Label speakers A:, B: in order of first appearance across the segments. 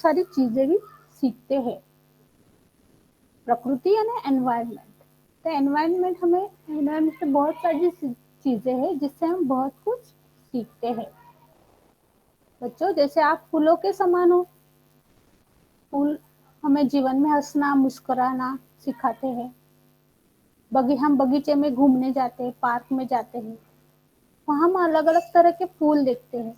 A: सारी चीजें भी सीखते हैं। प्रकृति यानी एनवायरनमेंट। तो एनवायरनमेंट से बहुत सारी चीजें हैं जिससे हम बहुत कुछ सीखते हैं। बच्चों, जैसे आप फूलों के समान हो। फूल हमें जीवन में हंसना मुस्कुराना सिखाते हैं। हम बगीचे में घूमने जाते हैं, पार्क में जाते हैं, वहां हम अलग अलग तरह के फूल देखते हैं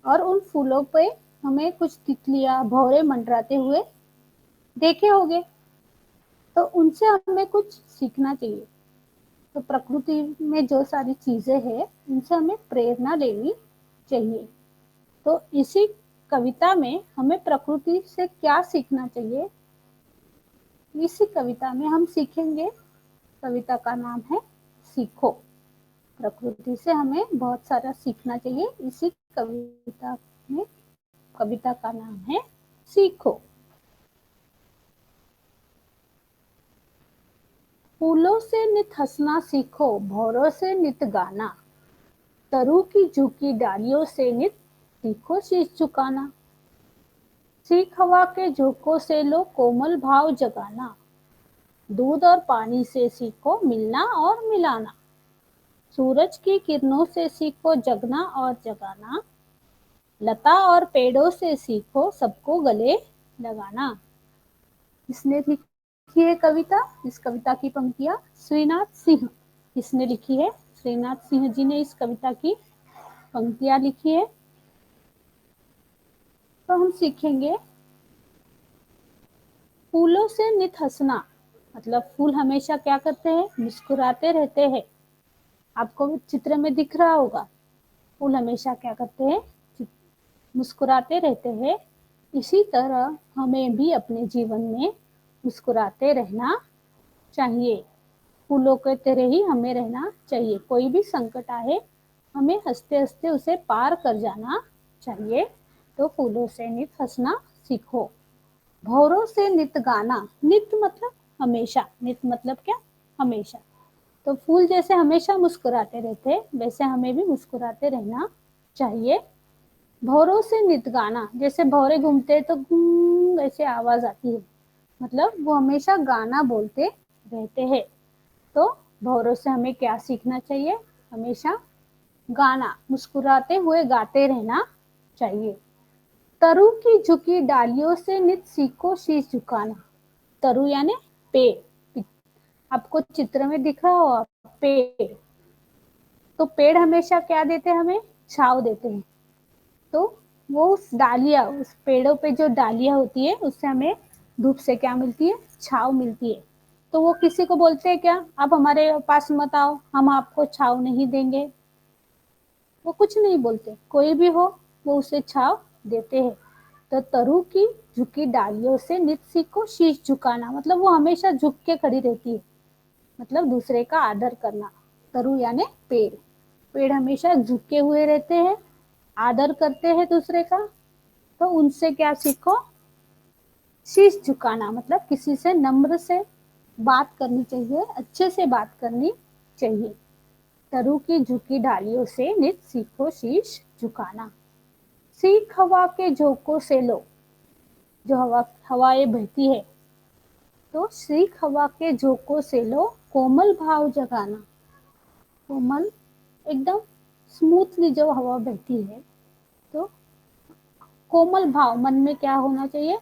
A: और उन फूलों पे हमें कुछ तितलियां भौरे मंडराते हुए देखे होंगे, तो उनसे हमें कुछ सीखना चाहिए। तो प्रकृति में जो सारी चीजें हैं उनसे हमें प्रेरणा लेनी चाहिए। तो इसी कविता में हमें प्रकृति से क्या सीखना चाहिए, इसी कविता में हम सीखेंगे। कविता का नाम है सीखो। प्रकृति से हमें बहुत सारा सीखना चाहिए इसी कविता में। कविता का नाम है सीखो। फूलों से नित हंसना सीखो, भौरों से नित गाना, तरु की झुकी डालियों से नित सीखो शीश झुकाना। सीख हवा के झोंकों से लो कोमल भाव जगाना, दूध और पानी से सीखो मिलना और मिलाना। सूरज की किरणों से सीखो जगना और जगाना, लता और पेड़ों से सीखो सबको गले लगाना। इसने लिखी है कविता, इस कविता की पंक्तियां श्रीनाथ सिंह। इसने लिखी है, श्रीनाथ सिंह जी ने इस कविता की पंक्तियां लिखी है। तो हम सीखेंगे फूलों से नित हंसना। मतलब फूल हमेशा क्या करते हैं, मुस्कुराते रहते हैं। आपको चित्र में दिख रहा होगा, फूल हमेशा क्या करते हैं, मुस्कुराते रहते हैं। इसी तरह हमें भी अपने जीवन में मुस्कुराते रहना चाहिए। फूलों के तरह ही हमें रहना चाहिए। कोई भी संकट आए, हमें हंसते हंसते उसे पार कर जाना चाहिए। तो फूलों से नित हंसना सीखो, भौरों से नित गाना। नित मतलब हमेशा, नित मतलब क्या, हमेशा। तो फूल जैसे हमेशा मुस्कुराते रहते, वैसे हमें भी मुस्कुराते रहना चाहिए। भौरों से नित गाना, जैसे भौरे घूमते तो ऐसे आवाज आती है, मतलब वो हमेशा गाना बोलते रहते हैं। तो भौरों से हमें क्या सीखना चाहिए, हमेशा गाना, मुस्कुराते हुए गाते रहना चाहिए। तरु की झुकी डालियों से नित सीखो शीश झुकाना। तरु यानी पेड़, आपको चित्र में दिख रहा हो पेड़। तो पेड़ हमेशा क्या देते हैं, हमें छाव देते हैं। तो वो उस डालियां, उस पेड़ों पे जो डालियां होती है उससे हमें धूप से क्या मिलती है, छाव मिलती है। तो वो किसी को बोलते हैं क्या, आप हमारे पास मत आओ, हम आपको छाव नहीं देंगे। वो कुछ नहीं बोलते, कोई भी हो वो उसे छाव देते हैं। तो तरु की झुकी डालियों से नित सीखो शीश झुकाना, मतलब वो हमेशा झुक के खड़ी रहती है, मतलब दूसरे का आदर करना। तरु यानी पेड़, पेड़ हमेशा झुके हुए रहते हैं, आदर करते हैं दूसरे का। तो उनसे क्या सीखो, शीश झुकाना, मतलब किसी से नम्र से बात करनी चाहिए, अच्छे से बात करनी चाहिए। तरु की झुकी डालियों से नित सीखो शीश झुकाना। सीख हवा के झोंकों से लो, जो हवाएं बहती है, तो सीख हवा के झोंकों से लो कोमल भाव जगाना। कोमल, एकदम स्मूथली जो हवा बहती है, तो कोमल भाव, मन में क्या होना चाहिए,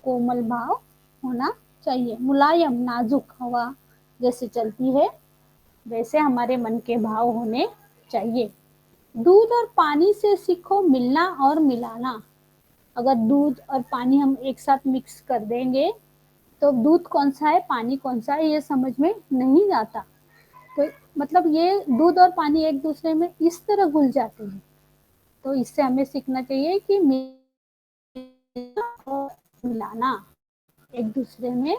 A: कोमल भाव होना चाहिए। मुलायम नाजुक हवा जैसे चलती है, वैसे हमारे मन के भाव होने चाहिए। दूध और पानी से सीखो मिलना और मिलाना। अगर दूध और पानी हम एक साथ मिक्स कर देंगे तो दूध कौन सा है, पानी कौन सा है, ये समझ में नहीं आता। तो मतलब ये दूध और पानी एक दूसरे में इस तरह घुल जाते हैं। तो इससे हमें सीखना चाहिए कि मिलाना, एक दूसरे में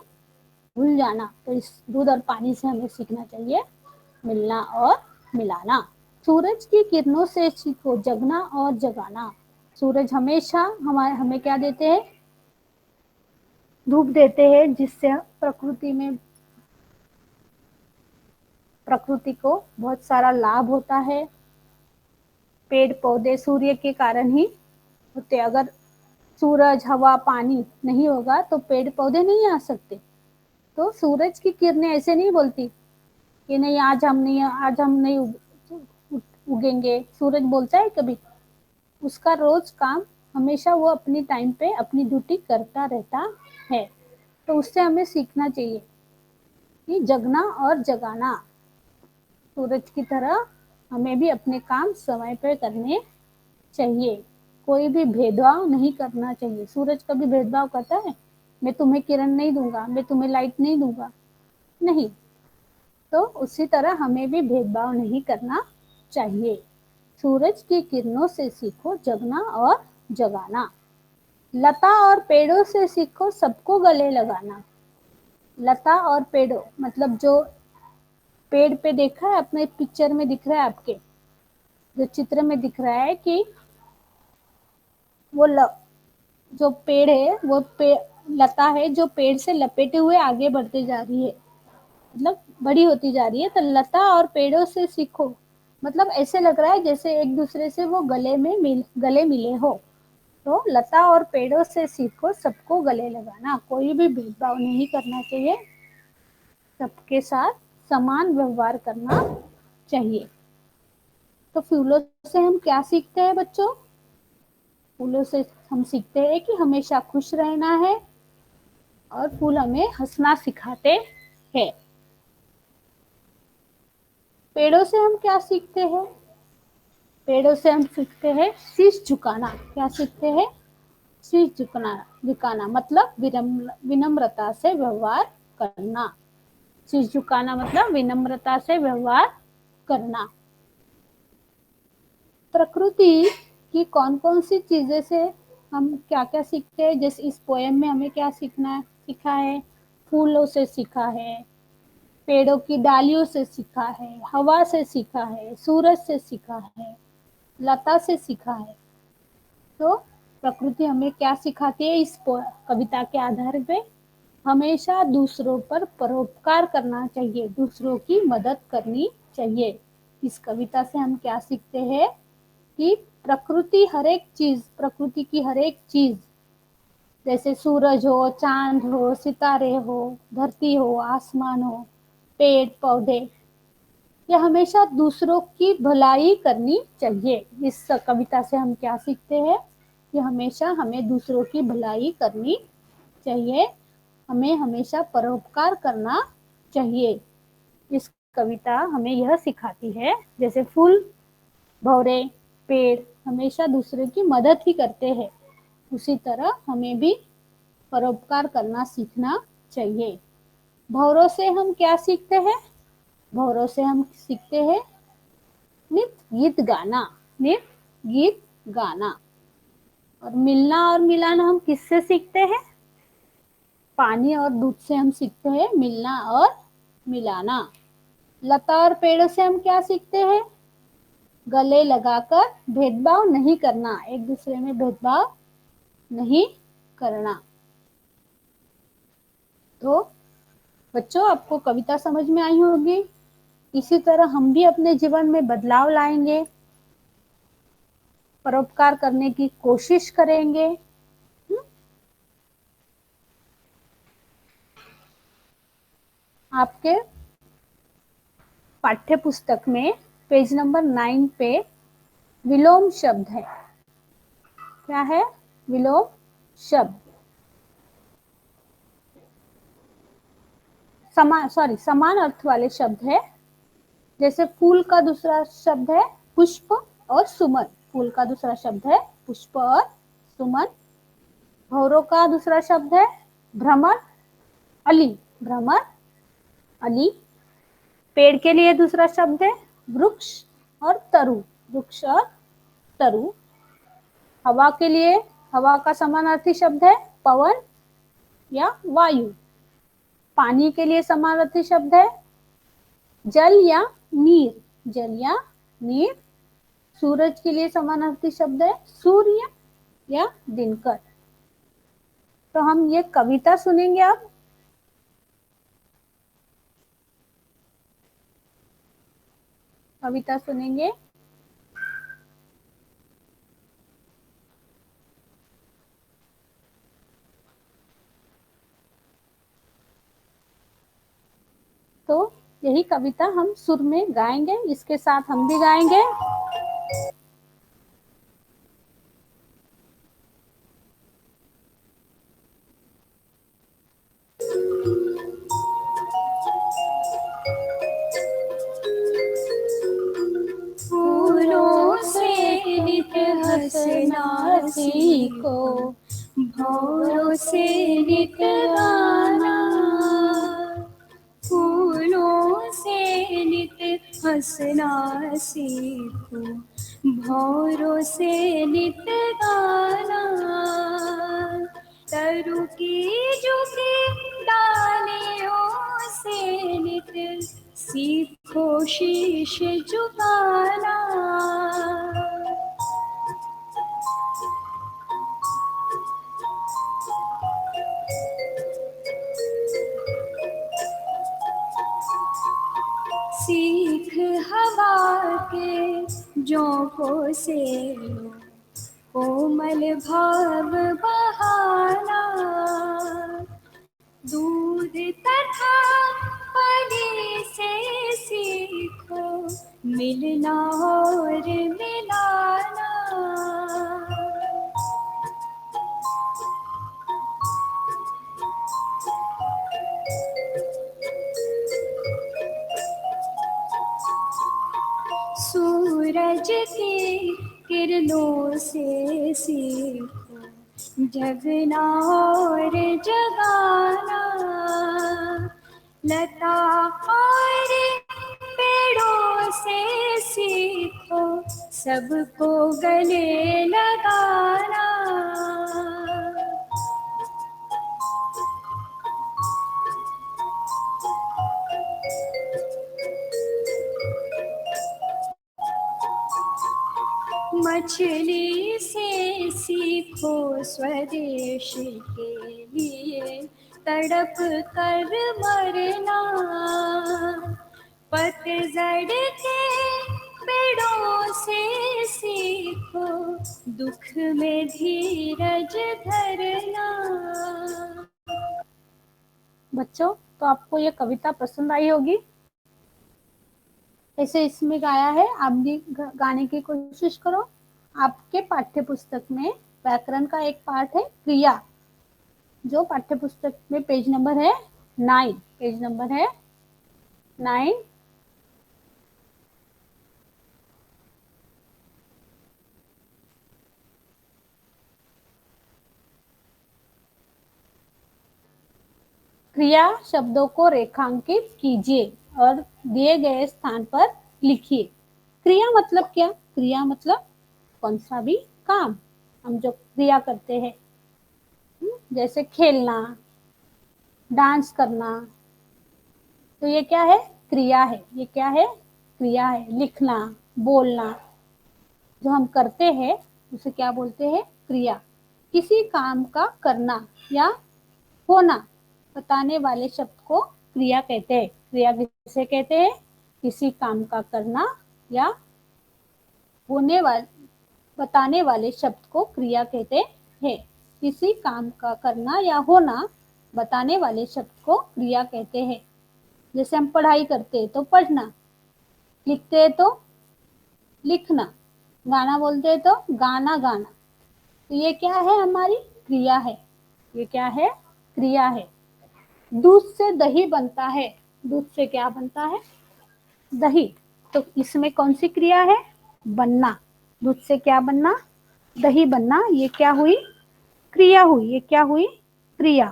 A: घुल जाना। तो इस दूध और पानी से हमें सीखना चाहिए मिलना और मिलाना। सूरज की किरणों से सीखो जगना और जगाना। सूरज हमेशा हमें क्या देते हैं, धूप देते हैं, जिससे प्रकृति को बहुत सारा लाभ होता है। पेड़ पौधे सूर्य के कारण ही होते। अगर सूरज, हवा, पानी नहीं होगा तो पेड़ पौधे नहीं आ सकते। तो सूरज की किरणें ऐसे नहीं बोलती कि नहीं आज हम नहीं उगेंगे। सूरज बोलता है कभी? उसका रोज काम, हमेशा वो अपनी टाइम पे अपनी ड्यूटी करता रहता है। तो उससे हमें सीखना चाहिए कि जगना और जगाना, सूरज की तरह हमें भी अपने काम समय पे करने चाहिए। कोई भी भेदभाव नहीं करना चाहिए। सूरज कभी भेदभाव करता है? मैं तुम्हें किरण नहीं दूंगा, मैं तुम्हें लाइट नहीं दूंगा, नहीं। तो उसी तरह हमें भी भेदभाव नहीं करना चाहिए। सूरज की किरणों से सीखो जगना और जगाना। लता और पेड़ों से सीखो सबको गले लगाना। लता और पेड़ों मतलब जो पेड़ पे देखा है, अपने पिक्चर में दिख रहा है, आपके जो चित्र में दिख रहा है कि वो जो पेड़ है वो लता है जो पेड़ से लपेटे हुए आगे बढ़ते जा रही है, मतलब बड़ी होती जा रही है। तो लता और पेड़ों से सीखो मतलब ऐसे लग रहा है जैसे एक दूसरे से वो गले मिले हो। तो लता और पेड़ों से सीखो सबको गले लगाना। कोई भी भेदभाव नहीं करना चाहिए, सबके साथ समान व्यवहार करना चाहिए। तो फूलों से हम क्या सीखते हैं बच्चों? फूलों से हम सीखते हैं कि हमेशा खुश रहना है, और फूल हमें हंसना सिखाते हैं। पेड़ों से हम क्या सीखते हैं? पेड़ों से हम सीखते हैं शीश झुकाना। क्या सीखते हैं? शीश झुकाना। झुकाना मतलब विनम्रता से व्यवहार करना। शीश झुकाना मतलब विनम्रता से व्यवहार करना। प्रकृति की कौन कौन सी चीजें से हम क्या क्या सीखते हैं? जैसे इस पोएम में हमें क्या सीखा है? फूलों से सीखा है, पेड़ों की डालियों से सीखा है, हवा से सीखा है, सूरज से सीखा है, लता से सीखा है। तो प्रकृति हमें क्या सिखाती है इस कविता के आधार पे? हमेशा दूसरों पर परोपकार करना चाहिए, दूसरों की मदद करनी चाहिए। इस कविता से हम क्या सीखते हैं कि प्रकृति की हर एक चीज, जैसे सूरज हो, चांद हो, सितारे हो, धरती हो, आसमान हो, पेड़ पौधे, ये हमेशा दूसरों की भलाई करनी चाहिए। इस कविता से हम क्या सीखते हैं कि हमेशा हमें दूसरों की भलाई करनी चाहिए, हमें हमेशा परोपकार करना चाहिए। इस कविता हमें यह सिखाती है, जैसे फूल, भौरे, पेड़ हमेशा दूसरे की मदद ही करते हैं, उसी तरह हमें भी परोपकार करना सीखना चाहिए। भौरों से हम क्या सीखते हैं? भौरों से हम सीखते हैं नित्य गीत गाना। नित्य गीत गाना। और मिलना और मिलाना हम किससे सीखते हैं? पानी और दूध से हम सीखते हैं मिलना और मिलाना। लता और पेड़ों से हम क्या सीखते हैं? गले लगाकर भेदभाव नहीं करना, एक दूसरे में भेदभाव नहीं करना। तो बच्चों, आपको कविता समझ में आई होगी। इसी तरह हम भी अपने जीवन में बदलाव लाएंगे, परोपकार करने की कोशिश करेंगे। आपके पाठ्य पुस्तक में पेज नंबर 9 पे विलोम शब्द है। क्या है? विलोम शब्द। समान अर्थ वाले शब्द है। जैसे फूल का दूसरा शब्द है पुष्प और सुमन। फूल का दूसरा शब्द है पुष्प और सुमन। भौरों का दूसरा शब्द है भ्रमर, अली। भ्रमर, अली। पेड़ के लिए दूसरा शब्द है वृक्ष और तरु। वृक्ष और तरु। हवा के लिए हवा का समानार्थी शब्द है पवन या वायु। पानी के लिए समानार्थी शब्द है जल या नीर। जल या नीर। सूरज के लिए समानार्थी शब्द है सूर्य या दिनकर। तो हम ये कविता सुनेंगे अब। कविता सुनेंगे। तो यही कविता हम सुर में गाएंगे, इसके साथ हम भी गाएंगे।
B: फूलों से नित हंसना सीखो, भौरों से नित गाना। फूलों से नित हंसना सीखो, भौरों से नित गाना। तरु की झुकी डालियों से नित सीखो शीश झुकाना। सीख हवा के झोंकों से लो, कोमल भाव बहाना। दूध तथा पानी से सीखो, मिलना और मिलाना। सूरज की किरणों से सीखो, जगना और जगाना। लता और पेड़ों से सीखो, सबको गले लगाना। मछली से सीखो स्वदेश के लिए तड़प कर मरना। पतझड़ के पेड़ों से सीखो, दुख में धीरज धरना।
A: बच्चों, तो आपको ये कविता पसंद आई होगी। ऐसे इसमें गाया है, आप भी गाने की कोशिश करो। आपके पाठ्य पुस्तक में व्याकरण का एक पाठ है क्रिया, जो पाठ्य पुस्तक में पेज नंबर है 9, पेज नंबर है 9। क्रिया शब्दों को रेखांकित कीजिए और दिए गए स्थान पर लिखिए। क्रिया मतलब क्या? क्रिया मतलब कौन सा भी काम हम जो क्रिया करते हैं, जैसे खेलना, डांस करना, तो ये क्या है? क्रिया है। ये क्या है? क्रिया है। लिखना, बोलना, जो हम करते हैं उसे क्या बोलते हैं? क्रिया। किसी काम का करना या होना बताने वाले शब्द को क्रिया कहते हैं। क्रिया किसे कहते हैं? किसी काम का करना या होने वाले बताने वाले शब्द को क्रिया कहते हैं। किसी काम का करना या होना बताने वाले शब्द को क्रिया कहते हैं। जैसे हम पढ़ाई करते हैं तो पढ़ना, लिखते हैं तो लिखना, गाना बोलते हैं तो गाना गाना। तो ये क्या है? हमारी क्रिया है। ये क्या है? क्रिया है। दूध से दही बनता है। दूध से क्या बनता है? दही। तो इसमें कौन सी क्रिया है? बनना। दूध से क्या बनना? दही बनना। ये क्या हुई? क्रिया हुई। ये क्या हुई? क्रिया।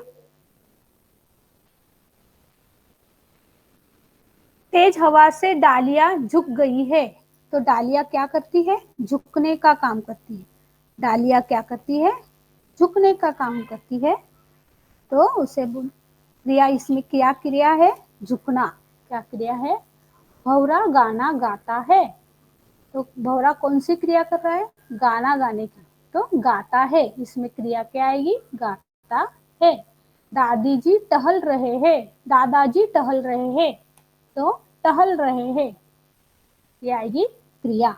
A: तेज हवा से डालियां झुक गई है। तो डालियां क्या करती है? झुकने का काम करती है। डालियां क्या करती है? झुकने का काम करती है। तो उसे क्रिया, इसमें क्या क्रिया है? झुकना। क्या क्रिया है? भौरा गाना गाता है। तो भौरा कौन सी क्रिया कर रहा है? गाना गाने की। तो गाता है, इसमें क्रिया क्या आएगी? गाता है। दादी जी टहल रहे हैं। दादाजी टहल रहे हैं। तो टहल रहे हैं, ये आएगी क्रिया।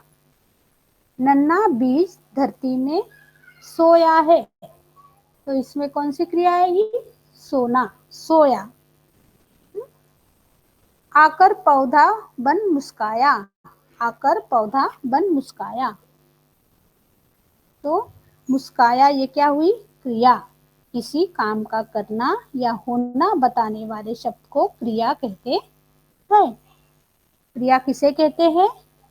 A: नन्हा बीज धरती में सोया है। तो इसमें कौन सी क्रिया आएगी? सोना, सोया। आकर पौधा बन मुस्काया, आकर पौधा बन मुस्काया। तो मुस्काया ये क्या हुई? क्रिया। किसी काम का करना या होना बताने वाले शब्द को क्रिया कहते हैं। क्रिया किसे कहते हैं?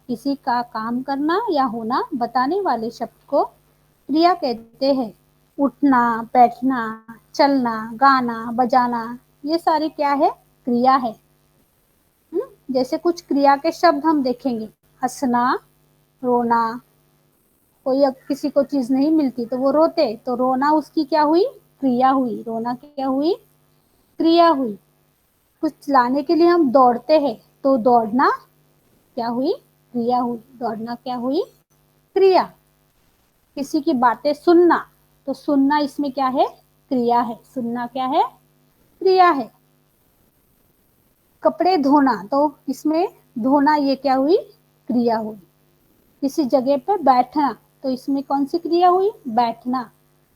A: किसी का काम करना या होना बताने वाले शब्द को क्रिया कहते हैं। उठना, बैठना, चलना, गाना, बजाना, ये सारी क्या है? क्रिया है। जैसे कुछ क्रिया के शब्द हम देखेंगे, हंसना, रोना। कोई अब किसी को चीज नहीं मिलती तो वो रोते, तो रोना उसकी क्या हुई? क्रिया हुई। रोना क्या हुई? क्रिया हुई। कुछ लाने के लिए हम दौड़ते हैं तो दौड़ना क्या हुई? क्रिया हुई। दौड़ना क्या हुई? क्रिया। किसी की बातें सुनना, तो सुनना इसमें क्या है? क्रिया है। सुनना क्या है? क्रिया है। कपड़े धोना, तो इसमें धोना ये क्या हुई? क्रिया हुई। किसी जगह पर बैठना, तो इसमें कौन सी क्रिया हुई? बैठना।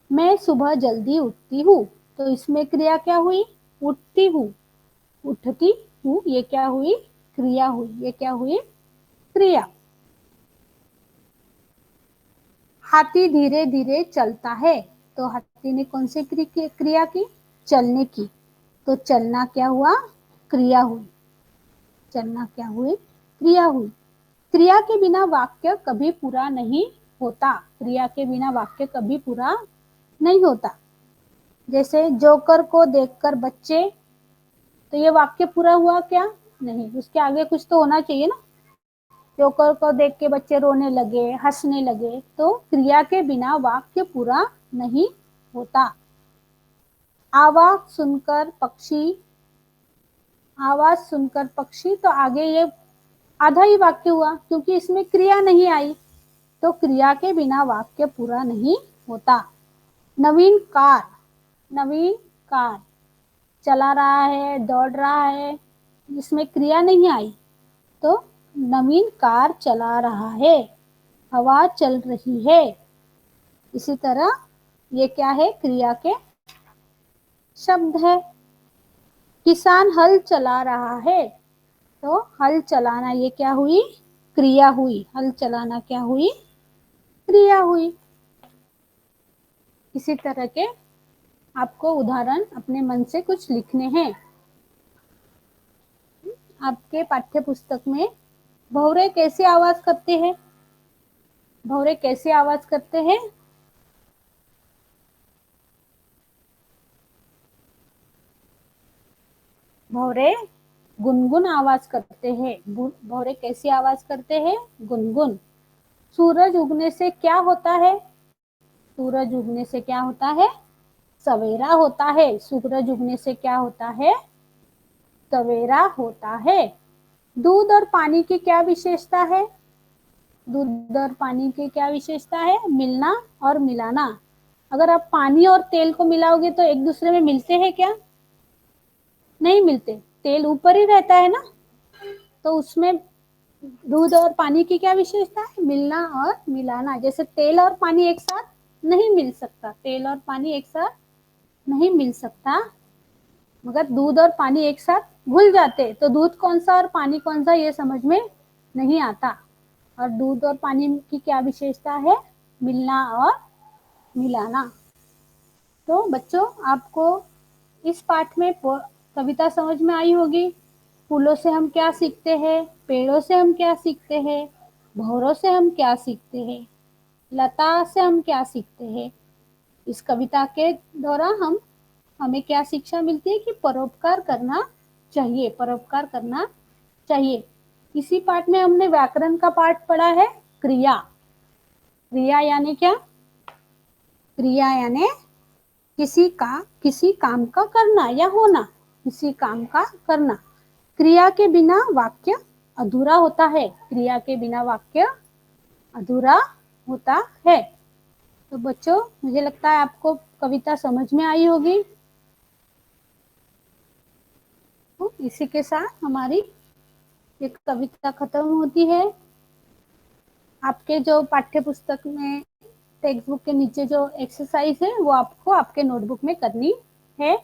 A: मैं सुबह जल्दी उठती हूँ, तो इसमें क्रिया क्या हुई? उठती हूँ। उठती हूँ ये क्या हुई? क्रिया हुई। ये क्या हुई? क्रिया। हाथी धीरे धीरे चलता है, तो हाथी ने कौन सी क्रिया की? चलने की। तो चलना क्या हुआ? क्रिया हुई। चलना क्या हुई? क्रिया हुई। क्रिया के बिना वाक्य कभी पूरा नहीं होता। क्रिया के बिना वाक्य कभी पूरा नहीं होता। जैसे जोकर को देखकर बच्चे, तो ये वाक्य पूरा हुआ क्या? नहीं, उसके आगे कुछ तो होना चाहिए ना। जोकर को देख के बच्चे रोने लगे, हंसने लगे, तो क्रिया के बिना वाक्य पूरा नहीं होता। आवाज सुनकर पक्षी, आवाज सुनकर पक्षी, तो आगे ये आधा ही वाक्य हुआ क्योंकि इसमें क्रिया नहीं आई। तो क्रिया के बिना वाक्य पूरा नहीं होता। नवीन कार, नवीन कार चला रहा है, दौड़ रहा है, इसमें क्रिया नहीं आई। तो नवीन कार चला रहा है, हवा चल रही है। इसी तरह ये क्या है? क्रिया के शब्द है। किसान हल चला रहा है, तो हल चलाना ये क्या हुई? क्रिया हुई। हल चलाना क्या हुई? क्रिया हुई। इसी तरह के आपको उदाहरण अपने मन से कुछ लिखने हैं। आपके पाठ्य पुस्तक में भौरे कैसे आवाज करते हैं? भौरे कैसे आवाज करते हैं? भौरे गुनगुन आवाज करते हैं। भौरे कैसी आवाज करते हैं? गुनगुन। सूरज उगने से क्या होता है? सूरज उगने से क्या होता है? सवेरा होता है। सूरज उगने से क्या होता है? सवेरा होता है। दूध और पानी की क्या विशेषता है? दूध और पानी की क्या विशेषता है? मिलना और मिलाना। अगर आप पानी और तेल को मिलाओगे तो एक दूसरे में मिलते हैं क्या? नहीं मिलते। तेल ऊपर ही रहता है ना। तो उसमें दूध और पानी की क्या विशेषता है? मिलना और मिलाना। जैसे तेल और पानी एक साथ नहीं मिल सकता, तेल और पानी एक साथ नहीं मिल सकता, मगर दूध और पानी एक साथ घुल जाते तो दूध कौन सा और पानी कौन सा ये समझ में नहीं आता। और दूध और पानी की क्या विशेषता है? मिलना और मिलाना। तो बच्चों, आपको इस पाठ में कविता समझ में आई होगी। फूलों से हम क्या सीखते हैं, पेड़ों से हम क्या सीखते हैं, भौरों से हम क्या सीखते हैं, लता से हम क्या सीखते हैं। इस कविता के द्वारा हमें क्या शिक्षा मिलती है कि परोपकार करना चाहिए, परोपकार करना चाहिए। इसी पाठ में हमने व्याकरण का पाठ पढ़ा है, क्रिया। क्रिया यानी क्या? क्रिया यानी किसी काम का करना या होना, किसी काम का करना। क्रिया के बिना वाक्य अधूरा होता है। क्रिया के बिना वाक्य अधूरा होता है। तो बच्चों, मुझे लगता है आपको कविता समझ में आई होगी। तो इसी के साथ हमारी एक कविता खत्म होती है। आपके जो पाठ्य पुस्तक में टेक्स्ट बुक के नीचे जो एक्सरसाइज है वो आपको आपके नोटबुक में करनी है।